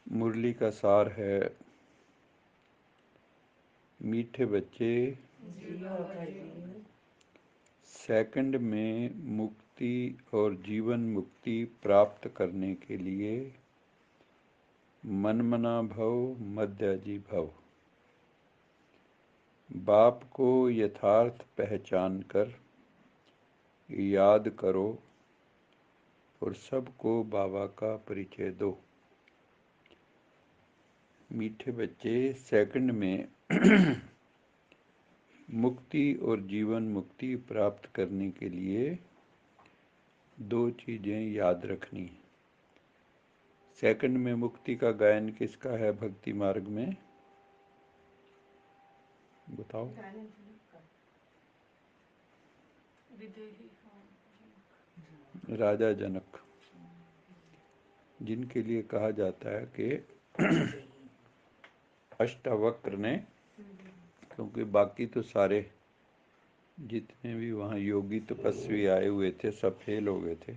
मुरली का सार है, मीठे बच्चे सेकंड में मुक्ति और जीवन मुक्ति प्राप्त करने के लिए मनमना भव मध्याजी भव। बाप को यथार्थ पहचान कर याद करो और सबको बाबा का परिचय दो। मीठे बच्चे सेकंड में मुक्ति और जीवन मुक्ति प्राप्त करने के लिए दो चीजें याद रखनी है। सेकंड में मुक्ति का गायन किसका है भक्ति मार्ग में? बताओ। राजा जनक, जिनके लिए कहा जाता है कि अष्टावक्र ने, क्योंकि बाकी तो सारे जितने भी वहाँ योगी तपस्वी आए हुए थे सब फेल हो गए थे।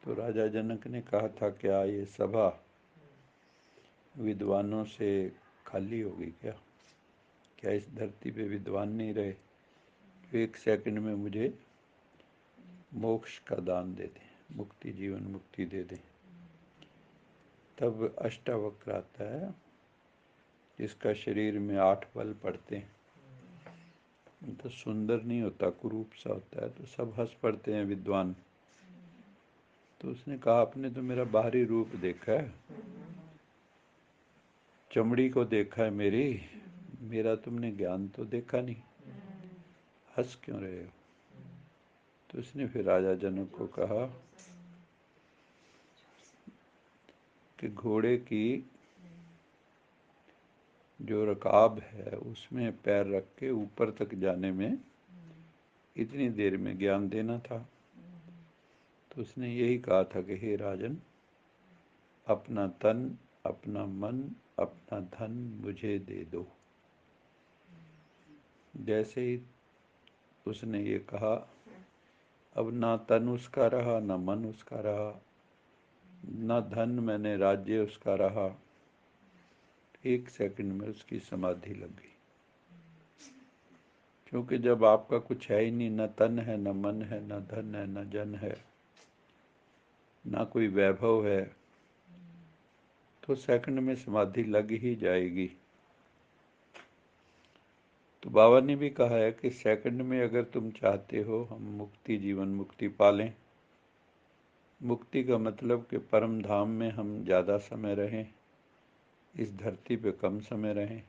तो राजा जनक ने कहा था क्या ये सभा विद्वानों से खाली होगी क्या? क्या इस धरती पे विद्वान नहीं रहे? तो एक सेकंड में मुझे मोक्ष का दान दे दें, मुक्ति जीवन मुक्ति दे दें। तब अष्टावक्र आता है जिसका शरीर में 8 बल पड़ते हैं। तो सुंदर नहीं होता, कुरूप सा होता है, तो सब हंस पड़ते हैं विद्वान। तो उसने कहा आपने तो मेरा बाहरी रूप देखा है, चमड़ी को देखा है मेरी, मेरा तुमने ज्ञान तो देखा नहीं, हंस क्यों रहे हो? तो उसने फिर राजा जनक को कहा कि घोड़े की जो रकाब है उसमें पैर रख के ऊपर तक जाने में इतनी देर में ज्ञान देना था। तो उसने यही कहा था कि हे राजन, अपना तन, अपना मन, अपना धन मुझे दे दो। जैसे ही उसने ये कहा, अब ना तन उसका रहा, ना मन उसका रहा, ना धन मैंने राज्य उसका रहा। एक सेकंड में उसकी समाधि लग गई। क्योंकि जब आपका कुछ है ही नहीं, न तन है, न मन है, न धन है, न जन है, ना कोई वैभव है, तो सेकंड में समाधि लग ही जाएगी। तो बाबा ने भी कहा है कि सेकंड में अगर तुम चाहते हो हम मुक्ति जीवन मुक्ति पालें, मुक्ति का मतलब कि परम धाम में हम ज़्यादा समय रहें, इस धरती पे कम समय रहें।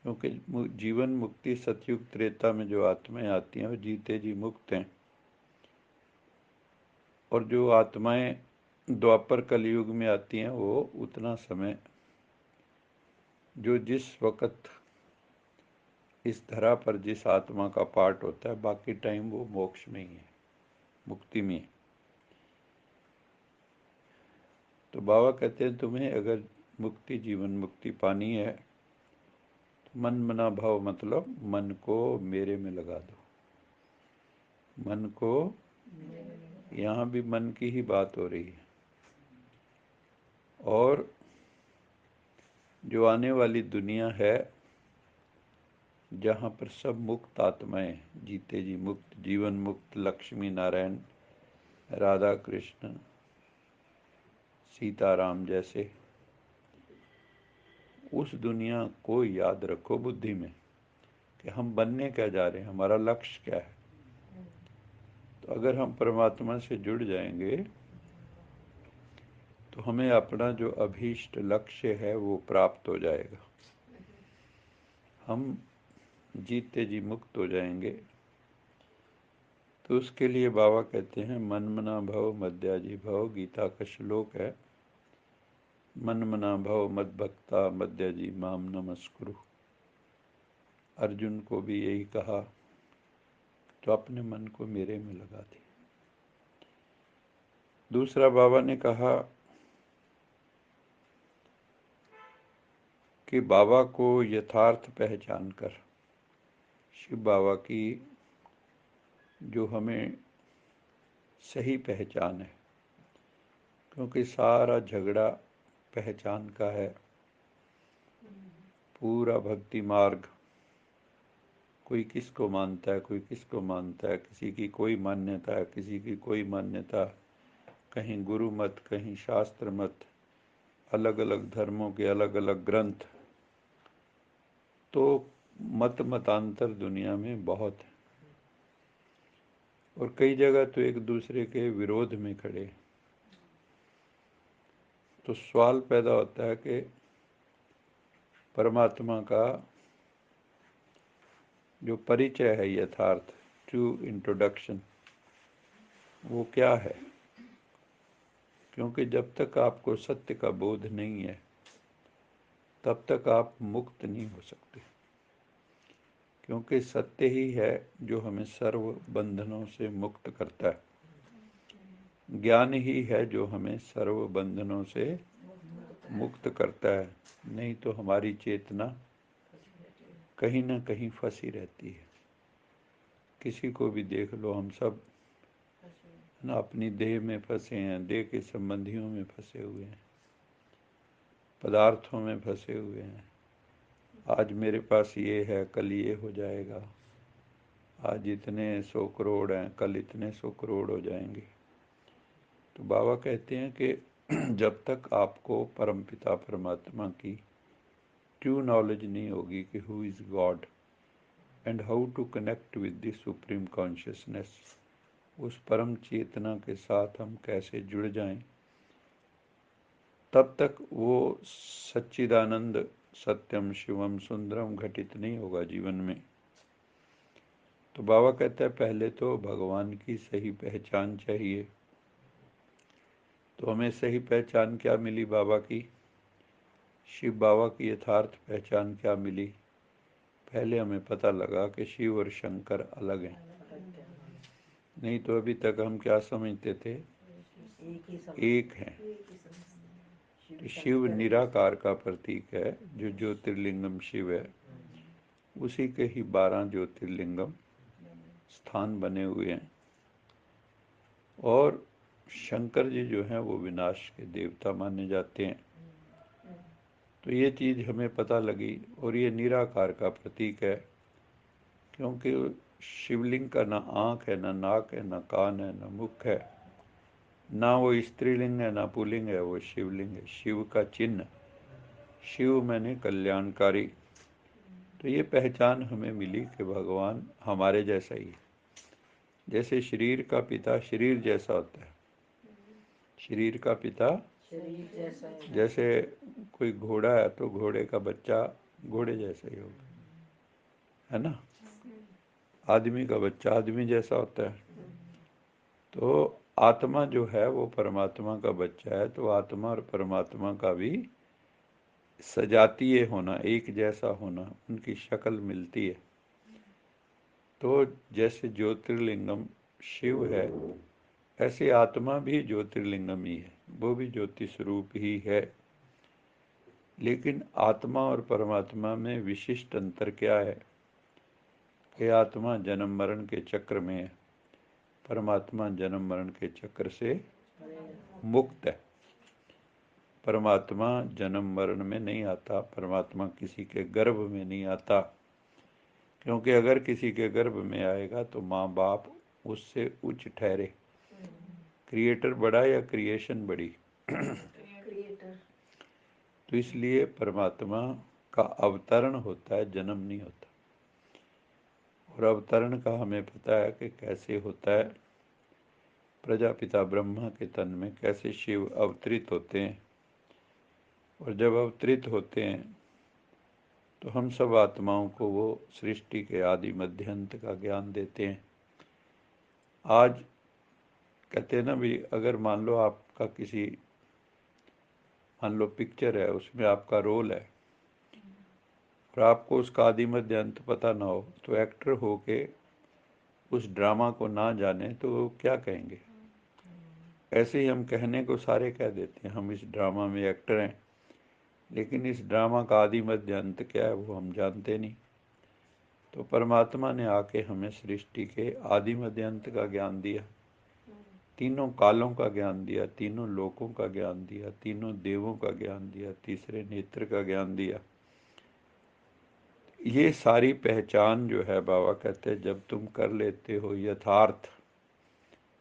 क्योंकि जीवन मुक्ति सतयुग त्रेता में जो आत्माएं आती हैं वो जीते जी मुक्त हैं, और जो आत्माएं द्वापर कलयुग में आती हैं वो उतना समय जो जिस वक़्त इस धरा पर जिस आत्मा का पार्ट होता है, बाकी टाइम वो मोक्ष में ही है, मुक्ति में। तो बाबा कहते हैं तुम्हें अगर मुक्ति जीवन मुक्ति पानी है तो मन मना भाव, मतलब मन को मेरे में लगा दो। मन को, यहाँ भी मन की ही बात हो रही है। और जो आने वाली दुनिया है जहाँ पर सब मुक्त आत्माएं जीते जी मुक्त, जीवन मुक्त, लक्ष्मी नारायण, राधा कृष्ण, सीताराम जैसे, उस दुनिया को याद रखो बुद्धि में कि हम बनने क्या जा रहे हैं, हमारा लक्ष्य क्या है। तो अगर हम परमात्मा से जुड़ जाएंगे तो हमें अपना जो अभीष्ट लक्ष्य है वो प्राप्त हो जाएगा, हम जीते जी मुक्त हो जाएंगे। तो उसके लिए बाबा कहते हैं मन मना भव मध्याजी भव, गीता का श्लोक है, मन मना भव मद भक्ता मध्याजी माम नमस्कुरु। अर्जुन को भी यही कहा, तो अपने मन को मेरे में लगा दे। दूसरा बाबा ने कहा कि बाबा को यथार्थ पहचान कर, शिव बाबा की जो हमें सही पहचान है, क्योंकि सारा झगड़ा पहचान का है। पूरा भक्ति मार्ग कोई किसको मानता है, कोई किसको मानता है, किसी की कोई मान्यता है, किसी की कोई मान्यता, कहीं गुरु मत, कहीं शास्त्र मत, अलग अलग धर्मों के अलग अलग ग्रंथ। तो मत मतांतर दुनिया में बहुत है और कई जगह तो एक दूसरे के विरोध में खड़े। तो सवाल पैदा होता है कि परमात्मा का जो परिचय है यथार्थ, ट्रू इंट्रोडक्शन, वो क्या है? क्योंकि जब तक आपको सत्य का बोध नहीं है तब तक आप मुक्त नहीं हो सकते, क्योंकि सत्य ही है जो हमें सर्व बंधनों से मुक्त करता है। ज्ञान ही है जो हमें सर्व बंधनों से मुक्त करता है, नहीं तो हमारी चेतना कहीं ना कहीं फंसी रहती है। किसी को भी देख लो, हम सब ना अपनी देह में फंसे हैं, देह के संबंधियों में फंसे हुए हैं, पदार्थों में फंसे हुए हैं। आज मेरे पास ये है, कल ये हो जाएगा। आज इतने 100 करोड़ हैं, कल इतने 100 करोड़ हो जाएंगे। तो बाबा कहते हैं कि जब तक आपको परमपिता परमात्मा की ट्रू नॉलेज नहीं होगी कि who is God and how to connect with the supreme consciousness, उस परम चेतना के साथ हम कैसे जुड़ जाएं, तब तक वो सच्चिदानंद सत्यम शिवम सुंदरम घटित नहीं होगा जीवन में। तो बाबा कहता है पहले तो भगवान की सही पहचान चाहिए। तो हमें सही पहचान क्या मिली बाबा की? शिव बाबा की यथार्थ पहचान क्या मिली? पहले हमें पता लगा कि शिव और शंकर अलग हैं। नहीं तो अभी तक हम क्या समझते थे? एक हैं। तो शिव निराकार का प्रतीक है, जो ज्योतिर्लिंगम शिव है, उसी के ही 12 ज्योतिर्लिंगम स्थान बने हुए हैं। और शंकर जी जो हैं वो विनाश के देवता माने जाते हैं। तो ये चीज़ हमें पता लगी। और ये निराकार का प्रतीक है, क्योंकि शिवलिंग का ना आँख है, ना नाक है, ना कान है, ना मुख है, ना वो स्त्रीलिंग है, ना पुल्लिंग है, वो शिवलिंग है। शिव का चिन्ह, शिव मैंने कल्याणकारी। तो ये पहचान हमें मिली कि भगवान हमारे जैसा ही है। जैसे शरीर का पिता शरीर जैसा होता है, शरीर का पिता शरीर जैसा है। जैसे कोई घोड़ा है तो घोड़े का बच्चा घोड़े जैसा ही होगा, है ना? आदमी का बच्चा आदमी जैसा होता है। तो आत्मा जो है वो परमात्मा का बच्चा है। तो आत्मा और परमात्मा का भी सजातीय होना, एक जैसा होना, उनकी शक्ल मिलती है। तो जैसे ज्योतिर्लिंगम शिव है, ऐसे आत्मा भी ज्योतिर्लिंगम ही है, वो भी ज्योति स्वरूप ही है। लेकिन आत्मा और परमात्मा में विशिष्ट अंतर क्या है कि आत्मा जन्म मरण के चक्र में है, परमात्मा जन्म मरण के चक्र से मुक्त है। परमात्मा जन्म मरण में नहीं आता, परमात्मा किसी के गर्भ में नहीं आता, क्योंकि अगर किसी के गर्भ में आएगा तो माँ बाप उससे उच्च ठहरे। क्रिएटर बड़ा या क्रिएशन बड़ी? क्रिएटर। तो इसलिए परमात्मा का अवतरण होता है, जन्म नहीं होता। और अवतरण का हमें पता है कि कैसे होता है। प्रजापिता ब्रह्मा के तन में कैसे शिव अवतरित होते हैं, और जब अवतरित होते हैं तो हम सब आत्माओं को वो सृष्टि के आदि मध्य अंत का ज्ञान देते हैं। आज कहते हैं ना भी, अगर मान लो आपका किसी, मान लो पिक्चर है, उसमें आपका रोल है और आपको उसका आदि मध्य अंत पता ना हो, तो एक्टर हो के उस ड्रामा को ना जाने तो वो क्या कहेंगे? ऐसे ही हम कहने को सारे कह देते हैं, हम इस ड्रामा में एक्टर हैं, लेकिन इस ड्रामा का आदि मध्य अंत क्या है वो हम जानते नहीं। तो परमात्मा ने आके हमें सृष्टि के आदि मध्य अंत का ज्ञान दिया, तीनों कालों का ज्ञान दिया, तीनों लोकों का ज्ञान दिया, तीनों देवों का ज्ञान दिया, तीसरे नेत्र का ज्ञान दिया। ये सारी पहचान जो है, बाबा कहते हैं, जब तुम कर लेते हो यथार्थ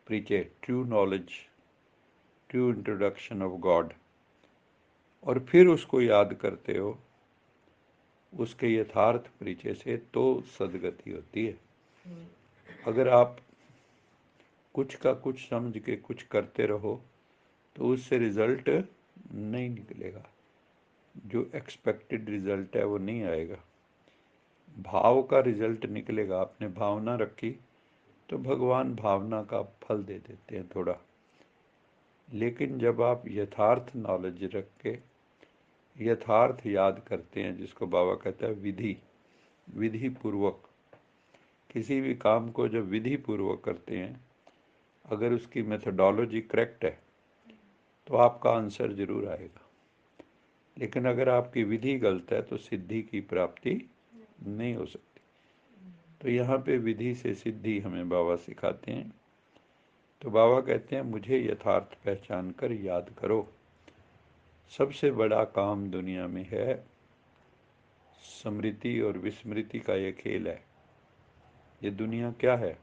परिचय, true knowledge, true introduction of God, और फिर उसको याद करते हो उसके यथार्थ परिचय से, तो सदगति होती है। अगर आप कुछ का कुछ समझ के कुछ करते रहो तो उससे रिजल्ट नहीं निकलेगा, जो एक्सपेक्टेड रिजल्ट है वो नहीं आएगा। भाव का रिजल्ट निकलेगा। आपने भावना रखी तो भगवान भावना का फल दे देते हैं थोड़ा। लेकिन जब आप यथार्थ नॉलेज रख के यथार्थ याद करते हैं, जिसको बाबा कहता है विधि, विधि पूर्वक किसी भी काम को जब विधि पूर्वक करते हैं, अगर उसकी मेथोडोलॉजी करेक्ट है तो आपका आंसर जरूर आएगा। लेकिन अगर आपकी विधि गलत है तो सिद्धि की प्राप्ति नहीं हो सकती। तो यहाँ पे विधि से सिद्धि हमें बाबा सिखाते हैं। तो बाबा कहते हैं मुझे यथार्थ पहचान कर याद करो। सबसे बड़ा काम दुनिया में है स्मृति और विस्मृति का ये खेल है। ये दुनिया क्या है?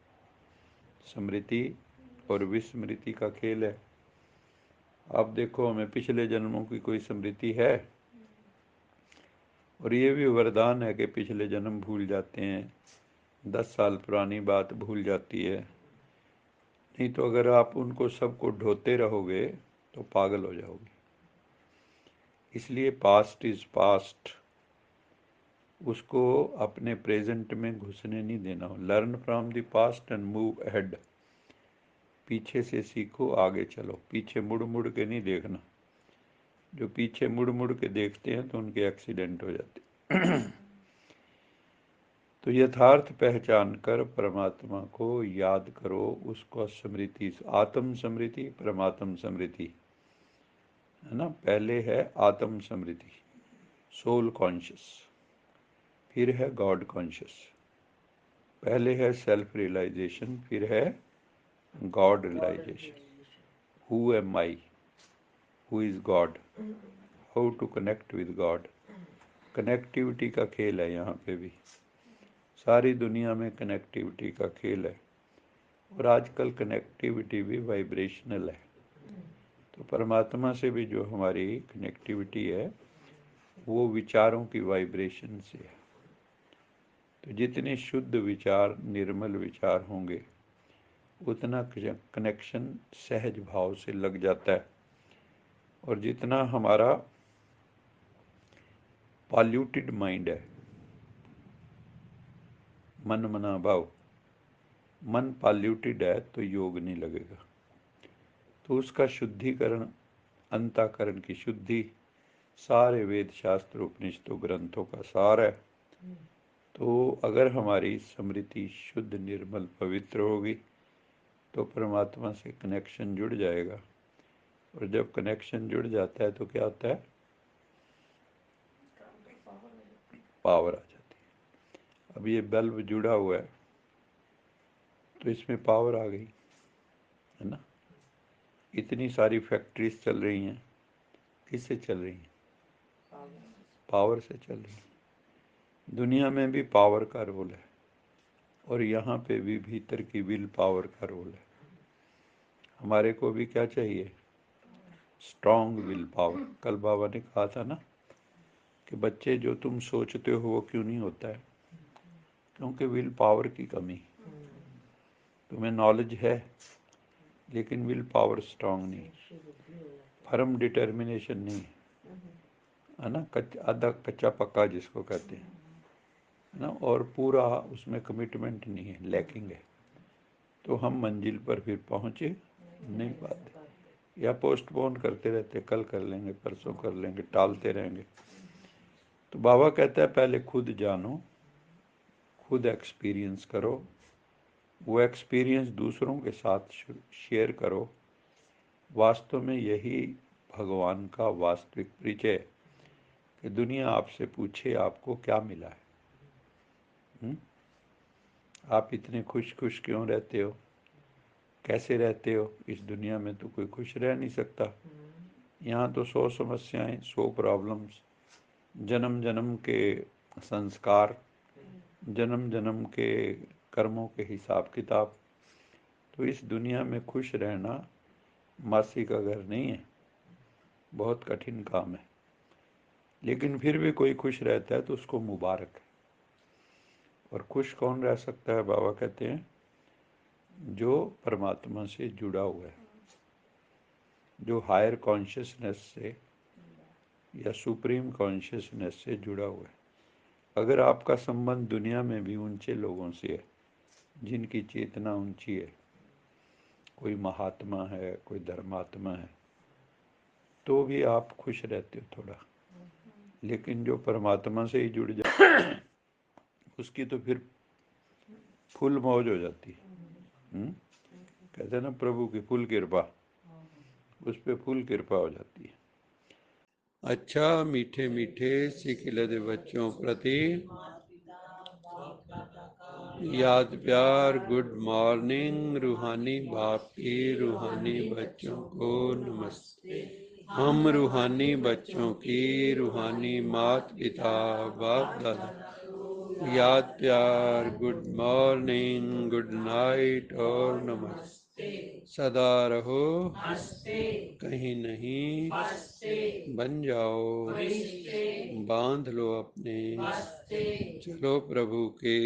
स्मृति और विस्मृति का खेल है। आप देखो, हमें पिछले जन्मों की कोई स्मृति है? और ये भी वरदान है कि पिछले जन्म भूल जाते हैं, 10 साल पुरानी बात भूल जाती है। नहीं तो अगर आप उनको सबको ढोते रहोगे तो पागल हो जाओगे। इसलिए पास्ट इज पास्ट, उसको अपने प्रेजेंट में घुसने नहीं देना। Learn from the past and move ahead. पीछे से सीखो, आगे चलो, पीछे मुड़ मुड़ के नहीं देखना। जो पीछे मुड़ मुड़ के देखते हैं तो उनके एक्सीडेंट हो जाते। तो यथार्थ पहचान कर परमात्मा को याद करो, उसको स्मृति, आत्म स्मृति, परमात्म स्मृति, है ना। पहले है आत्म स्मृति, सोल कॉन्शियस, फिर है गॉड कॉन्शियस। पहले है सेल्फ रियलाइजेशन, फिर है God realisation. Who am I, who is God, how to connect with God. Connectivity का खेल है यहाँ पे भी। सारी दुनिया में कनेक्टिविटी का खेल है। और आजकल कनेक्टिविटी भी वाइब्रेशनल है। तो परमात्मा से भी जो हमारी कनेक्टिविटी है वो विचारों की वाइब्रेशन से है। तो जितने शुद्ध विचार, निर्मल विचार होंगे, उतना कनेक्शन सहज भाव से लग जाता है। और जितना हमारा पॉल्यूटेड माइंड है, मन मना भाव, मन पॉल्यूटेड है तो योग नहीं लगेगा। तो उसका शुद्धिकरण, अंतःकरण की शुद्धि, सारे वेद शास्त्र उपनिषदों ग्रंथों का सार है। तो अगर हमारी स्मृति शुद्ध, निर्मल, पवित्र होगी तो परमात्मा से कनेक्शन जुड़ जाएगा। और जब कनेक्शन जुड़ जाता है तो क्या होता है? पावर आ जाती है। अब ये बल्ब जुड़ा हुआ है तो इसमें पावर आ गई, है ना। इतनी सारी फैक्ट्रीज चल रही हैं, किससे चल रही हैं? पावर से चल रही हैं। दुनिया में भी पावर का रोल है, और यहाँ पे भी भीतर की विल पावर का रोल है। हमारे को भी क्या चाहिए? Strong will power. कल बाबा ने कहा था ना कि बच्चे, जो तुम सोचते हो वो क्यों नहीं होता है? क्योंकि विल पावर की कमी। तुम्हें नॉलेज है लेकिन विल पावर स्ट्रॉन्ग नहीं, फर्म डिटर्मिनेशन नहीं है ना। आधा कच्चा पक्का जिसको कहते हैं, है ना। और पूरा उसमें कमिटमेंट नहीं है, लैकिंग है। तो हम मंजिल पर फिर पहुंचे नहीं पाते, या पोस्टपोन करते रहते, कल कर लेंगे, परसों कर लेंगे, टालते रहेंगे। तो बाबा कहता है पहले खुद जानो, खुद एक्सपीरियंस करो, वो एक्सपीरियंस दूसरों के साथ शेयर करो। वास्तव में यही भगवान का वास्तविक परिचय है कि दुनिया आपसे पूछे आपको क्या मिला है। आप इतने खुश खुश क्यों रहते हो? कैसे रहते हो? इस दुनिया में तो कोई खुश रह नहीं सकता। यहाँ तो 100 समस्याएं, 100 प्रॉब्लम्स, जन्म जन्म के संस्कार, जन्म जन्म के कर्मों के हिसाब किताब। तो इस दुनिया में खुश रहना मासी का घर नहीं है, बहुत कठिन काम है। लेकिन फिर भी कोई खुश रहता है तो उसको मुबारक है। और खुश कौन रह सकता है? बाबा कहते हैं जो परमात्मा से जुड़ा हुआ है, जो हायर कॉन्शियसनेस से या सुप्रीम कॉन्शियसनेस से जुड़ा हुआ है। अगर आपका संबंध दुनिया में भी ऊंचे लोगों से है, जिनकी चेतना ऊंची है, कोई महात्मा है, कोई धर्मात्मा है, तो भी आप खुश रहते हो थोड़ा। लेकिन जो परमात्मा से ही जुड़ जाए उसकी तो फिर फुल मौज हो जाती है। कहते हैं ना, प्रभु की फुल कृपा, उस पर फुल कृपा हो जाती है। अच्छा, मीठे मीठे सिखिलद बच्चों प्रति याद प्यार, गुड मॉर्निंग रूहानी बाप की रूहानी बच्चों को नमस्ते। हम रूहानी बच्चों की रूहानी मात पिता बाप दादा याद प्यार, गुड मॉर्निंग, गुड नाइट और नमस्ते। सदा रहो कहीं नहीं बन जाओ, बांध लो अपने, चलो प्रभु के